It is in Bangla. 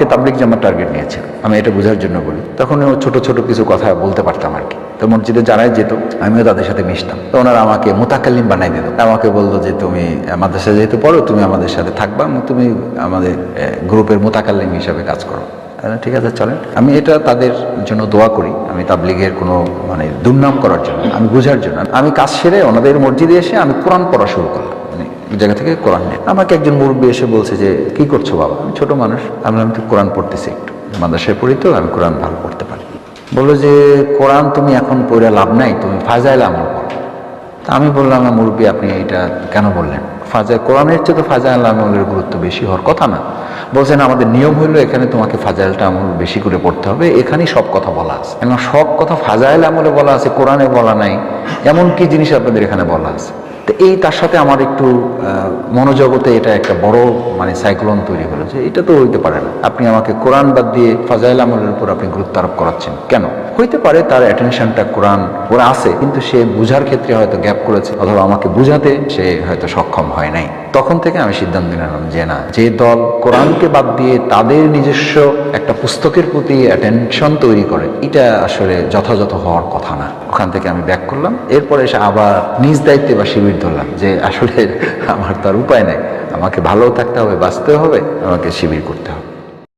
আমাকে তাবলিগ জামাত টার্গেট নিয়েছে, আমি এটা বোঝার জন্য বলি। তখন ছোট ছোট কিছু কথা বলতে পারতাম আর কি। তো মসজিদে যারাই যেত আমিও তাদের সাথে মিশতাম। তো ওনারা আমাকে মুতাকাল্লিম বানাই দিত। আমাকে বলতো যে তুমি মাদ্রাসায় যেহেতু পড়ো, তুমি আমাদের সাথে থাকবা, তুমি আমাদের গ্রুপের মুতাকাল্লিম হিসাবে কাজ করো। ঠিক আছে, চলেন। আমি এটা তাদের জন্য দোয়া করি। আমি তাবলিগের কোনো মানে দুর্নাম করার জন্য, আমি বোঝার জন্য। আমি কাজ সেরে ওনাদের মসজিদে এসে আমি কোরআন পড়া শুরু করলাম। জায়গা থেকে কোরআন নিয়ে আমাকে একজন মুরব্বী এসে বলছে যে কি করছো বাবা? আমি ছোট মানুষ, আমি তো কোরআন পড়তেছি, একটু মাদ্রাসায় পড়ি তো, আমি কোরআন ভালো পড়তে পারি। বললো যে কোরআন তুমি এখন পড়ে লাভ নাই, তুমি ফাজাইল আমল পড়ো। তা আমি বললাম না মুরব্বী, আপনি এটা কেন বললেন? কোরআনের চেয়ে তো ফাজাইল আমলের গুরুত্ব বেশি হওয়ার কথা না? বলছেন আমাদের নিয়ম হইলো এখানে তোমাকে ফাজাইলটা আমল বেশি করে পড়তে হবে, এখানেই সব কথা বলা আছে। এবং সব কথা ফাজাইল আমলে বলা আছে, কোরআনে বলা নাই, এমন কি জিনিস আপনাদের এখানে বলা আছে? তো এই তার সাথে আমার একটু মনোজগতে এটা একটা বড় মানে সাইক্লোন তৈরি হলো যে এটা তো হইতে পারে না, আপনি আমাকে কোরআন বাদ দিয়ে ফাজাইল আমলের উপর আপনি গুরুত্ব আরোপ করাচ্ছেন কেন? হইতে পারে তার অ্যাটেনশনটা কোরআন ওরা আছে, কিন্তু সে বুঝার ক্ষেত্রে হয়তো গ্যাপ করেছে, অথবা আমাকে বুঝাতে সে হয়তো সক্ষম হয় নাই। তখন থেকে আমি সিদ্ধান্ত নিলাম যে না, যে দল কোরআনকে বাদ দিয়ে তাদের নিজস্ব একটা পুস্তকের প্রতি অ্যাটেনশন তৈরি করে, এটা আসলে যথাযথ হওয়ার কথা না। ওখান থেকে আমি ব্যাক করলাম। এরপরে এসে আবার নিজ দায়িত্বে বা শিবির ধরলাম যে আসলে আমার তার উপায় নেই, আমাকে ভালো থাকতে হবে, বাঁচতে হবে, আমাকে শিবির করতে হবে।